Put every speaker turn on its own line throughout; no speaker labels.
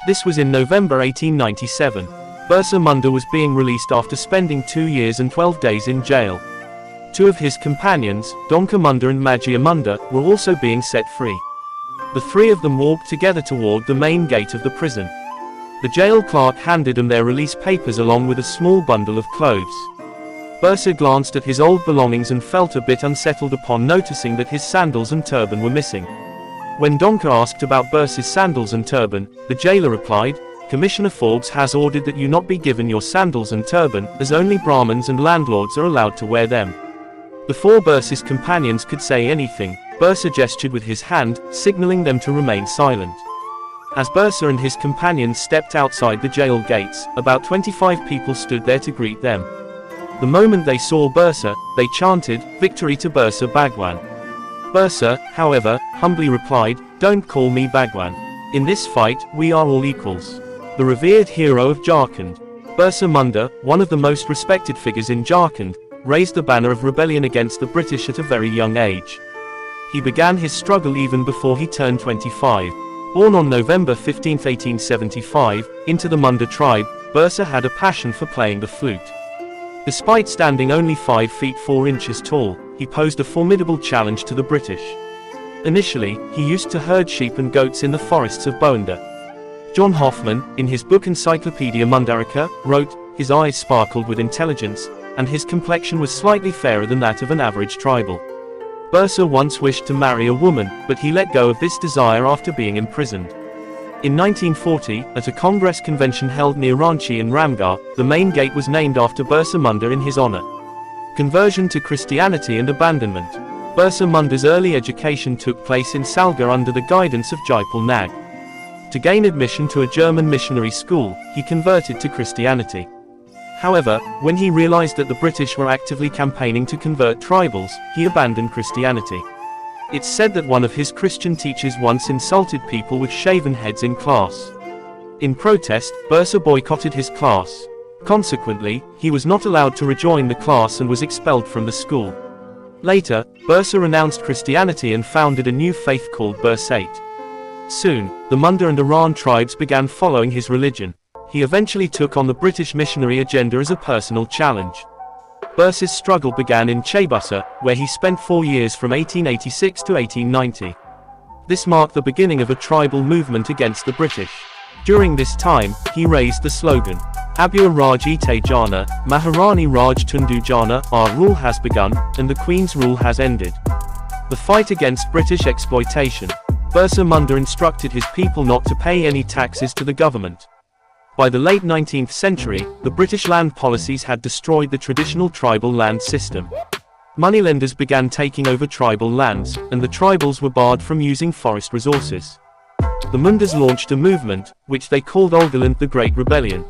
This was in November 1897. Birsa Munda was being released after spending 2 years and 12 days in jail. Two of his companions, Donka Munda and Magia Munda, were also being set free. The three of them walked together toward the main gate of the prison. The jail clerk handed them their release papers along with a small bundle of clothes. Birsa glanced at his old belongings and felt a bit unsettled upon noticing that his sandals and turban were missing. When Donka asked about Birsa's sandals and turban, the jailer replied, "Commissioner Forbes has ordered that you not be given your sandals and turban, as only Brahmins and landlords are allowed to wear them." Before Birsa's companions could say anything, Birsa gestured with his hand, signaling them to remain silent. As Birsa and his companions stepped outside the jail gates, about 25 people stood there to greet them. The moment they saw Birsa, they chanted, "Victory to Birsa Bhagwan." Birsa, however, humbly replied, "Don't call me Bhagwan. In this fight, we are all equals." The revered hero of Jharkhand, Birsa Munda, one of the most respected figures in Jharkhand, raised the banner of rebellion against the British at a very young age. He began his struggle even before he turned 25. Born on November 15, 1875, into the Munda tribe, Birsa had a passion for playing the flute. Despite standing only 5 feet 4 inches tall, he posed a formidable challenge to the British. Initially, he used to herd sheep and goats in the forests of Bounda. John Hoffman, in his book Encyclopedia Mundarica, wrote, "His eyes sparkled with intelligence, and his complexion was slightly fairer than that of an average tribal." Birsa once wished to marry a woman, but he let go of this desire after being imprisoned. In 1940, at a Congress convention held near Ranchi in Ramgarh, the main gate was named after Birsa Munda in his honor. Conversion to Christianity and abandonment. Birsa Munda's early education took place in Salgar under the guidance of Jaipal Nag. To gain admission to a German missionary school, he converted to Christianity. However, when he realized that the British were actively campaigning to convert tribals, he abandoned Christianity. It's said that one of his Christian teachers once insulted people with shaven heads in class. In protest, Birsa boycotted his class. Consequently, he was not allowed to rejoin the class and was expelled from the school. Later, Birsa renounced Christianity and founded a new faith called Birsate. Soon, the Munda and Iran tribes began following his religion. He eventually took on the British missionary agenda as a personal challenge. Birsa's struggle began in Chaibasa, where he spent 4 years from 1886 to 1890. This marked the beginning of a tribal movement against the British. During this time, he raised the slogan, "Abur Raj Ite Jana, Maharani Raj Tundu Jana, our rule has begun, and the Queen's rule has ended." The fight against British exploitation. Birsa Munda instructed his people not to pay any taxes to the government. By the late 19th century, the British land policies had destroyed the traditional tribal land system. Moneylenders began taking over tribal lands, and the tribals were barred from using forest resources. The Mundas launched a movement, which they called Olgaland the Great Rebellion.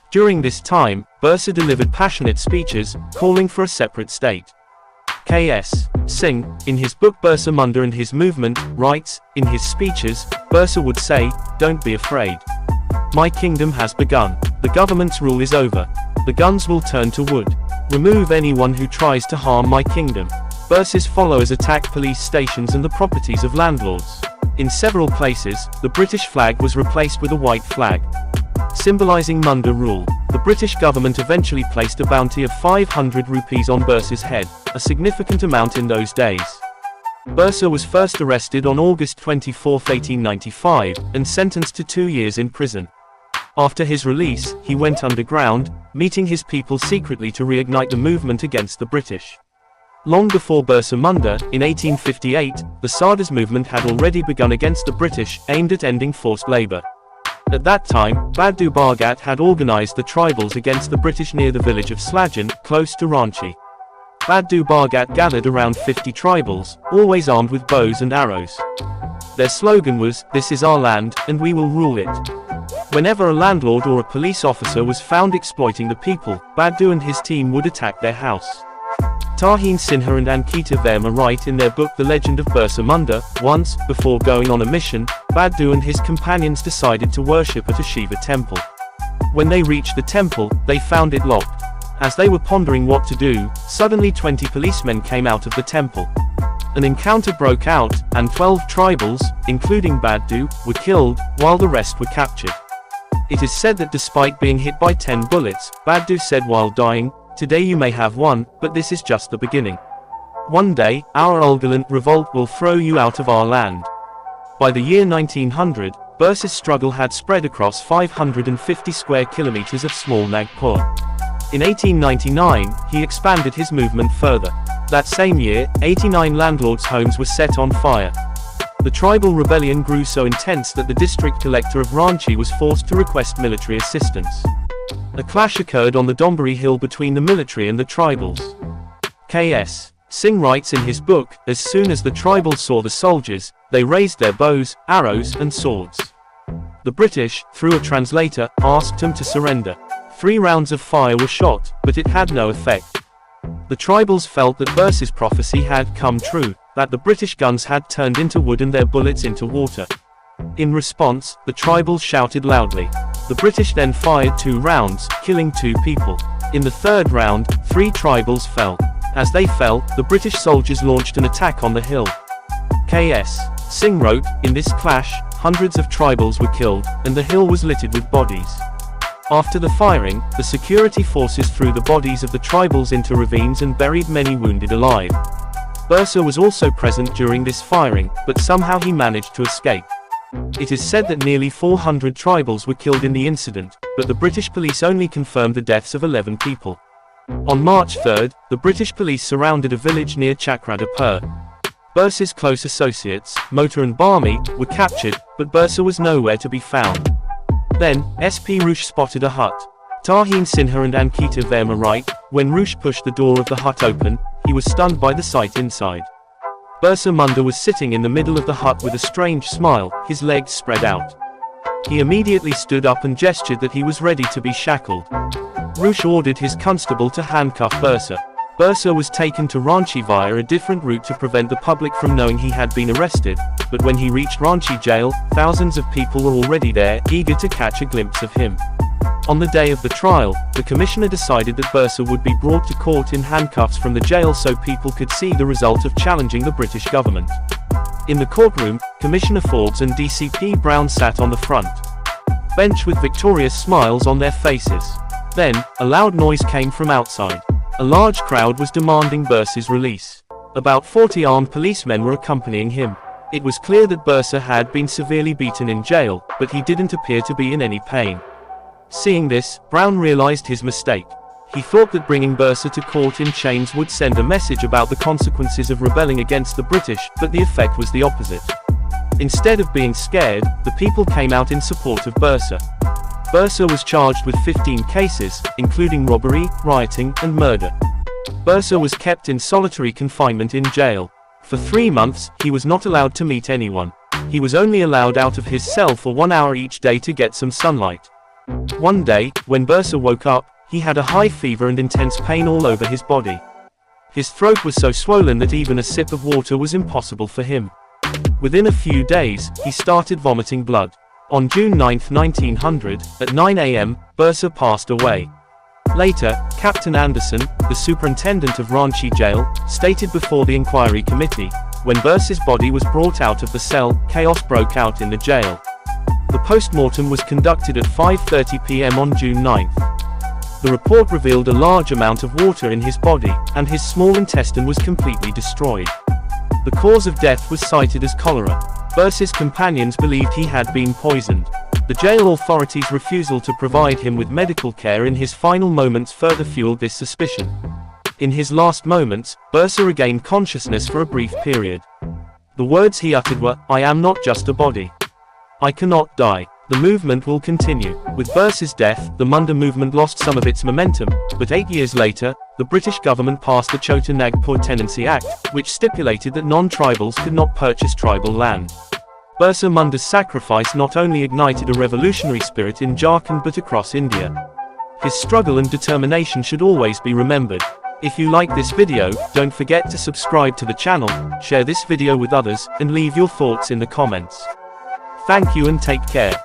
During this time, Birsa delivered passionate speeches, calling for a separate state. K.S. Singh, in his book Birsa Munda and His Movement, writes, in his speeches, Birsa would say, "Don't be afraid. My kingdom has begun. The government's rule is over. The guns will turn to wood. Remove anyone who tries to harm my kingdom." Birsa's followers attacked police stations and the properties of landlords. In several places, the British flag was replaced with a white flag, symbolizing Munda rule. The British government eventually placed a bounty of 500 rupees on Birsa's head, a significant amount in those days. Birsa was first arrested on August 24, 1895, and sentenced to 2 years in prison. After his release, he went underground, meeting his people secretly to reignite the movement against the British. Long before Birsa Munda, in 1858, the Sardas movement had already begun against the British, aimed at ending forced labor. At that time, Baddu Bhagat had organized the tribals against the British near the village of Slajan, close to Ranchi. Baddu Bhagat gathered around 50 tribals, always armed with bows and arrows. Their slogan was, "This is our land, and we will rule it." Whenever a landlord or a police officer was found exploiting the people, Baddu and his team would attack their house. Tarheen Sinha and Ankita Verma write in their book The Legend of Birsa Munda, once, before going on a mission, Baddu and his companions decided to worship at a Shiva temple. When they reached the temple, they found it locked. As they were pondering what to do, suddenly 20 policemen came out of the temple. An encounter broke out, and 12 tribals, including Baddu, were killed, while the rest were captured. It is said that despite being hit by 10 bullets, Baddu said while dying, "Today you may have one, but this is just the beginning. One day, our Ulgalant revolt will throw you out of our land." By the year 1900, Birsa's struggle had spread across 550 square kilometers of small Nagpur. In 1899, he expanded his movement further. That same year, 89 landlords' homes were set on fire. The tribal rebellion grew so intense that the district collector of Ranchi was forced to request military assistance. A clash occurred on the Dombari Hill between the military and the tribals. K.S. Singh writes in his book, "As soon as the tribals saw the soldiers, they raised their bows, arrows, and swords. The British, through a translator, asked them to surrender. 3 rounds of fire were shot, but it had no effect. The tribals felt that Birsa's prophecy had come true, that the British guns had turned into wood and their bullets into water. In response, the tribals shouted loudly. The British then fired 2 rounds, killing 2 people. In the 3rd round, 3 tribals fell. As they fell, the British soldiers launched an attack on the hill." K.S. Singh wrote, "In this clash, hundreds of tribals were killed, and the hill was littered with bodies. After the firing, the security forces threw the bodies of the tribals into ravines and buried many wounded alive. Birsa was also present during this firing, but somehow he managed to escape. It is said that nearly 400 tribals were killed in the incident, but the British police only confirmed the deaths of 11 people. On March 3, the British police surrounded a village near Chakradapur. Birsa's close associates, Mota and Barmi, were captured, but Birsa was nowhere to be found. Then, SP Roosh spotted a hut. Tarheen Sinha and Ankita Verma write, "When Roosh pushed the door of the hut open, he was stunned by the sight inside. Birsa Munda was sitting in the middle of the hut with a strange smile, his legs spread out. He immediately stood up and gestured that he was ready to be shackled. Roosh ordered his constable to handcuff Birsa. Birsa was taken to Ranchi via a different route to prevent the public from knowing he had been arrested, but when he reached Ranchi jail, thousands of people were already there, eager to catch a glimpse of him. On the day of the trial, the commissioner decided that Birsa would be brought to court in handcuffs from the jail so people could see the result of challenging the British government. In the courtroom, Commissioner Forbes and DCP Brown sat on the front bench with victorious smiles on their faces. Then, a loud noise came from outside. A large crowd was demanding Birsa's release. About 40 armed policemen were accompanying him. It was clear that Birsa had been severely beaten in jail, but he didn't appear to be in any pain. Seeing this, Brown realized his mistake. He thought that bringing Birsa to court in chains would send a message about the consequences of rebelling against the British, but the effect was the opposite. Instead of being scared, the people came out in support of Birsa. Birsa was charged with 15 cases, including robbery, rioting, and murder. Birsa was kept in solitary confinement in jail. For 3 months, he was not allowed to meet anyone. He was only allowed out of his cell for 1 hour each day to get some sunlight. One day, when Birsa woke up, he had a high fever and intense pain all over his body. His throat was so swollen that even a sip of water was impossible for him. Within a few days, he started vomiting blood. On June 9, 1900, at 9 a.m., Birsa passed away. Later, Captain Anderson, the superintendent of Ranchi jail, stated before the inquiry committee, "When Birsa's body was brought out of the cell, chaos broke out in the jail." The post-mortem was conducted at 5:30 p.m. on June 9. The report revealed a large amount of water in his body, and his small intestine was completely destroyed. The cause of death was cited as cholera. Birsa's companions believed he had been poisoned. The jail authorities' refusal to provide him with medical care in his final moments further fueled this suspicion. In his last moments, Birsa regained consciousness for a brief period. The words he uttered were, "I am not just a body. I cannot die. The movement will continue." With Birsa's death, the Munda movement lost some of its momentum, but 8 years later, the British government passed the Chota Nagpur Tenancy Act, which stipulated that non-tribals could not purchase tribal land. Birsa Munda's sacrifice not only ignited a revolutionary spirit in Jharkhand but across India. His struggle and determination should always be remembered. If you like this video, don't forget to subscribe to the channel, share this video with others, and leave your thoughts in the comments. Thank you and take care.